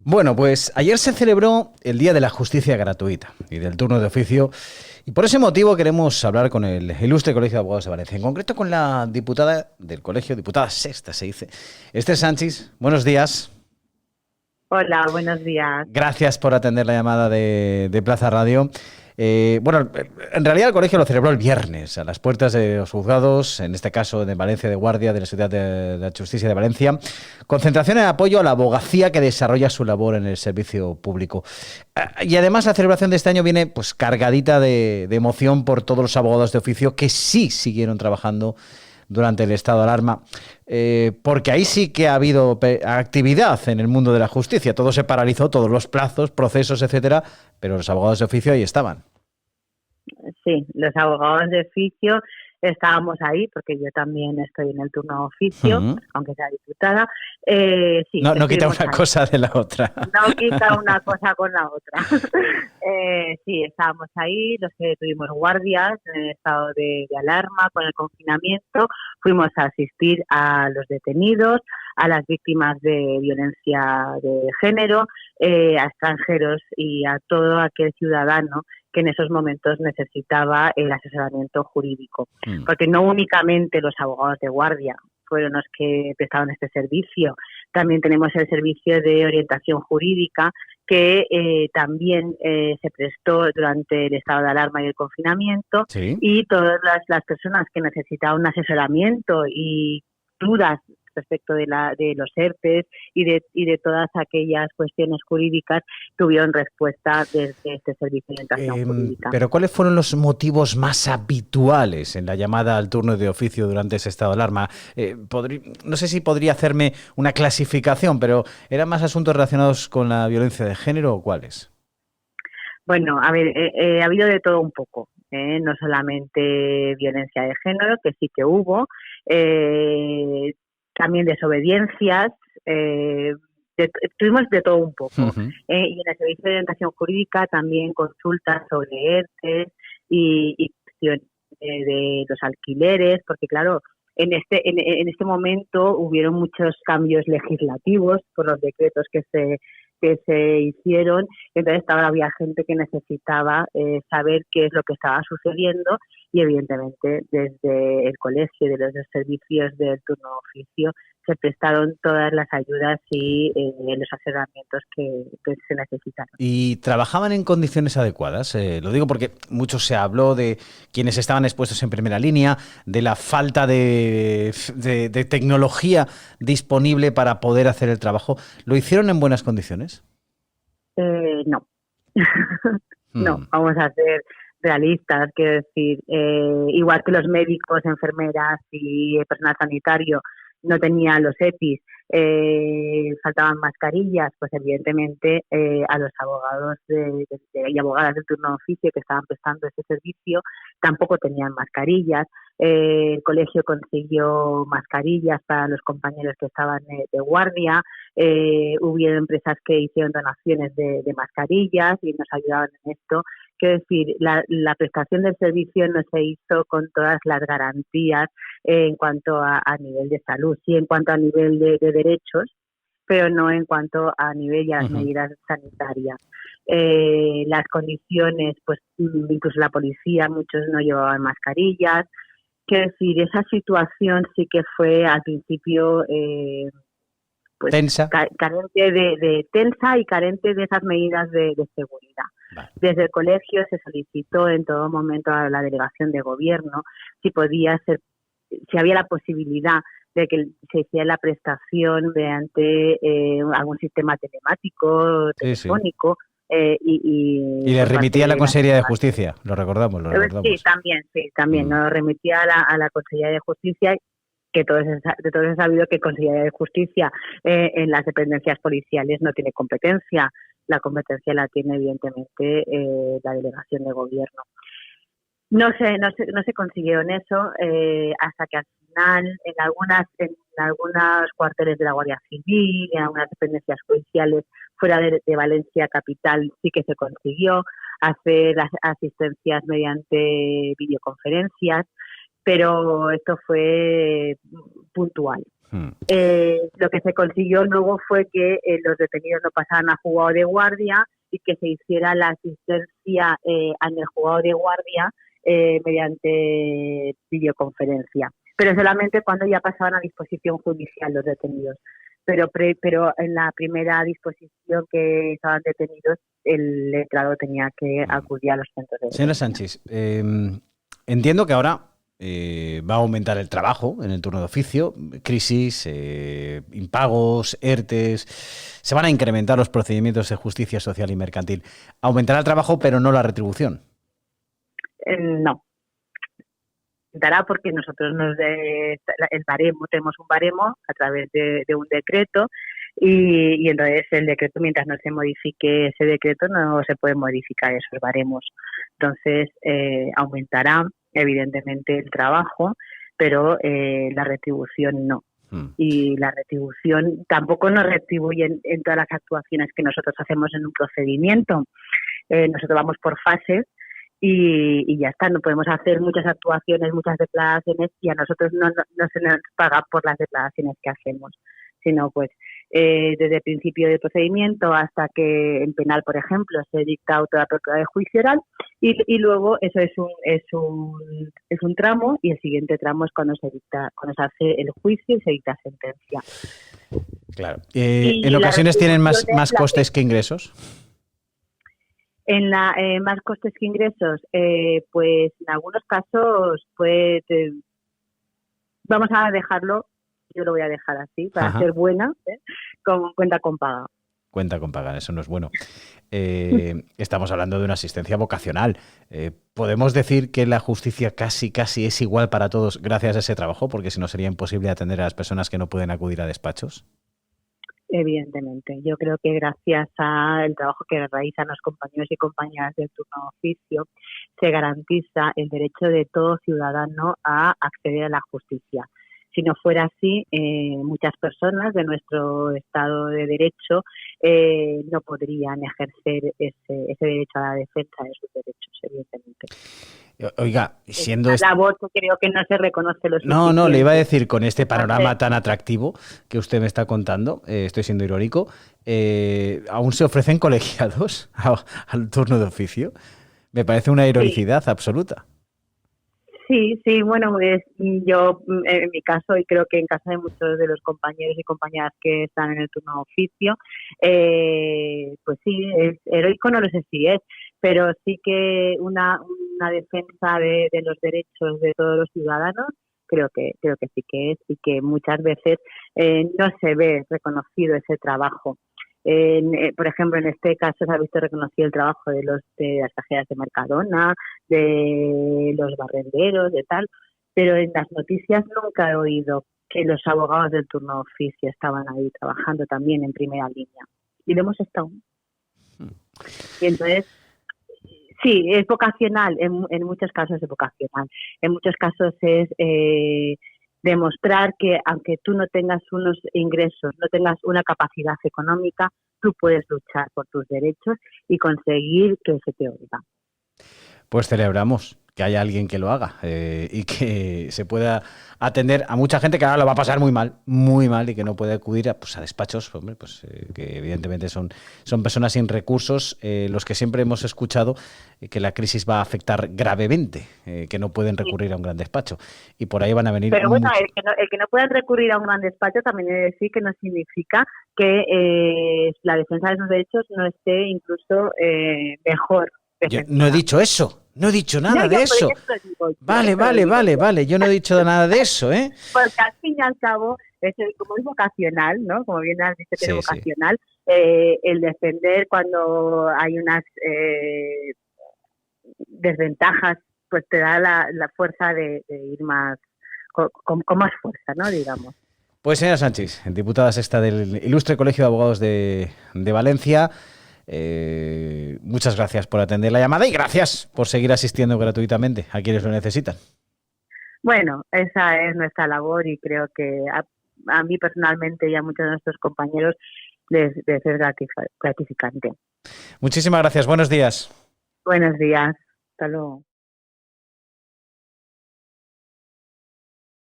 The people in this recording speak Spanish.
Bueno, pues ayer se celebró el Día de la Justicia Gratuita y del turno de oficio, y por ese motivo queremos hablar con el Ilustre Colegio de Abogados de Valencia, en concreto con la diputada del colegio, diputada sexta se dice, Esther Sanchis. Buenos días. Hola, buenos días. Gracias por atender la llamada de Plaza Radio. Bueno, en realidad el colegio lo celebró el viernes, a las puertas de los juzgados, en este caso de Valencia de Guardia, de la Ciudad de la Justicia de Valencia. Concentración en apoyo a la abogacía que desarrolla su labor en el servicio público. Y además la celebración de este año viene pues cargadita de emoción por todos los abogados de oficio que sí siguieron trabajando durante el estado de alarma, porque ahí sí que ha habido actividad en el mundo de la justicia. Todo se paralizó, todos los plazos, procesos, etcétera, pero los abogados de oficio ahí estaban. Sí, los abogados de oficio estábamos ahí, porque yo también estoy en el turno de oficio, aunque sea diputada. Sí, no quita una ahí. cosa de la otra. No quita una cosa con la otra. Sí, estábamos ahí, los que tuvimos guardias en el estado de alarma con el confinamiento, fuimos a asistir a los detenidos, a las víctimas de violencia de género, a extranjeros y a todo aquel ciudadano que en esos momentos necesitaba el asesoramiento jurídico. Porque no únicamente los abogados de guardia fueron los que prestaron este servicio, también tenemos el servicio de orientación jurídica que también se prestó durante el estado de alarma y el confinamiento. ¿Sí? Y todas las personas que necesitaban un asesoramiento y dudas respecto de los ERTEs y de todas aquellas cuestiones jurídicas tuvieron respuesta desde este servicio de orientación jurídica. Pero ¿cuáles fueron los motivos más habituales en la llamada al turno de oficio durante ese estado de alarma? No sé si podría hacerme una clasificación, pero ¿eran más asuntos relacionados con la violencia de género o cuáles? Bueno, a ver, ha habido de todo un poco. No solamente violencia de género, que sí que hubo, también desobediencias, tuvimos de todo un poco. Y en el servicio de orientación jurídica también consultas sobre ERTEs y cuestiones de los alquileres, porque claro, en este momento hubieron muchos cambios legislativos por los decretos que se hicieron, entonces ahora había gente que necesitaba saber qué es lo que estaba sucediendo y evidentemente desde el colegio y de los servicios del turno de oficio se prestaron todas las ayudas y los asesoramientos que se necesitaron. ¿Y trabajaban en condiciones adecuadas? Lo digo porque mucho se habló de quienes estaban expuestos en primera línea, de la falta de tecnología disponible para poder hacer el trabajo. ¿Lo hicieron en buenas condiciones? No. No, vamos a ser realistas, quiero decir, igual que los médicos, enfermeras y el personal sanitario no tenían los EPIs, faltaban mascarillas, pues evidentemente a los abogados y abogadas del turno de oficio que estaban prestando ese servicio tampoco tenían mascarillas. El colegio consiguió mascarillas para los compañeros que estaban de guardia, hubieron empresas que hicieron donaciones de mascarillas y nos ayudaban en esto. Quiero decir, la prestación del servicio no se hizo con todas las garantías en cuanto a nivel de salud, sí en cuanto a nivel de derechos, pero no en cuanto a nivel de las medidas sanitarias. Las condiciones, pues incluso la policía, muchos no llevaban mascarillas. Quiero decir, esa situación sí que fue al principio pues tensa, carente de tensa y carente de esas medidas de seguridad. Vale. Desde el colegio se solicitó en todo momento a la delegación de gobierno si había la posibilidad de que se hiciera la prestación mediante algún sistema telemático, telefónico. Y le remitía a la Consejería de Justicia, lo recordamos. Sí, también nos remitía a la Consejería de Justicia, que de todos es sabido que Consejería de Justicia en las dependencias policiales no tiene competencia. La competencia la tiene evidentemente la delegación de gobierno. No se consiguió en eso hasta que al final en algunos cuarteles de la Guardia Civil, en algunas dependencias judiciales fuera de Valencia capital sí que se consiguió hacer asistencias mediante videoconferencias, pero esto fue puntual. Lo que se consiguió luego fue que los detenidos no pasaran a juzgado de guardia y que se hiciera la asistencia en el juzgado de guardia mediante videoconferencia, pero solamente cuando ya pasaban a disposición judicial los detenidos. Pero en la primera disposición que estaban detenidos, el letrado tenía que acudir a los centros de detención. Señora Sánchez, entiendo que ahora va a aumentar el trabajo en el turno de oficio, crisis, impagos, ERTES, se van a incrementar los procedimientos de justicia social y mercantil. Aumentará el trabajo, pero no la retribución. No. Dará porque nosotros el baremo, tenemos un baremo a través de un decreto y entonces el decreto, mientras no se modifique ese decreto, no se pueden modificar esos baremos. Entonces aumentará evidentemente el trabajo, pero la retribución no. Y la retribución tampoco nos retribuyen en todas las actuaciones que nosotros hacemos en un procedimiento. Nosotros vamos por fases y ya está, no podemos hacer muchas actuaciones, muchas declaraciones y a nosotros no se nos paga por las declaraciones que hacemos, sino pues desde el principio del procedimiento hasta que en penal, por ejemplo, se dicta auto de apertura de juicio oral y luego eso es un tramo y el siguiente tramo es cuando se hace el juicio y se dicta sentencia. Claro. ¿En ocasiones tienen más costes que ingresos? En más costes que ingresos, pues en algunos casos, pues vamos a dejarlo, yo lo voy a dejar así, para ser buena, con cuenta con paga. Cuenta con paga, eso no es bueno. Estamos hablando de una asistencia vocacional. ¿Podemos decir que la justicia casi es igual para todos gracias a ese trabajo? Porque si no sería imposible atender a las personas que no pueden acudir a despachos. Evidentemente, yo creo que gracias al trabajo que realizan los compañeros y compañeras del turno de oficio se garantiza el derecho de todo ciudadano a acceder a la justicia. Si no fuera así, muchas personas de nuestro Estado de Derecho no podrían ejercer ese derecho a la defensa de sus derechos, evidentemente. Oiga, siendo la labor que creo que no se reconoce lo suficiente. No, le iba a decir, con este panorama tan atractivo que usted me está contando, estoy siendo irónico, ¿aún se ofrecen colegiados al turno de oficio? Me parece una heroicidad absoluta. Sí, bueno, pues yo en mi caso y creo que en caso de muchos de los compañeros y compañeras que están en el turno de oficio, pues sí, es heroico, no lo sé si es, pero sí que una defensa de los derechos de todos los ciudadanos creo que sí que es y que muchas veces no se ve reconocido ese trabajo. Por ejemplo, en este caso se ha visto reconocido el trabajo de las cajeras de Mercadona, de los barrenderos, de tal, pero en las noticias nunca he oído que los abogados del turno de oficio estaban ahí trabajando también en primera línea. Y lo hemos estado. Y entonces, sí, es vocacional, en muchos casos es vocacional. En muchos casos es demostrar que aunque tú no tengas unos ingresos, no tengas una capacidad económica, tú puedes luchar por tus derechos y conseguir que se te oiga. Pues celebramos que haya alguien que lo haga y que se pueda atender a mucha gente que ahora lo va a pasar muy mal y que no puede acudir a despachos, hombre, pues que evidentemente son personas sin recursos, los que siempre hemos escuchado que la crisis va a afectar gravemente, que no pueden recurrir a un gran despacho y por ahí van a venir. Pero bueno, el que no puedan recurrir a un gran despacho también he de decir que no significa que la defensa de sus derechos no esté incluso mejor. Yo no he dicho eso. No he dicho nada de eso. Vale. Yo no he dicho nada de eso, ¿eh? Porque al fin y al cabo, como es vocacional, ¿no? Como bien has dicho que es vocacional, el defender cuando hay unas desventajas, pues te da la fuerza de ir más con más fuerza, ¿no? Digamos. Pues señora Sánchez, diputada sexta del Ilustre Colegio de Abogados de Valencia, muchas gracias por atender la llamada y gracias por seguir asistiendo gratuitamente a quienes lo necesitan. Bueno, esa es nuestra labor y creo que a mí personalmente y a muchos de nuestros compañeros les es gratificante. Muchísimas gracias, buenos días. Buenos días, hasta luego.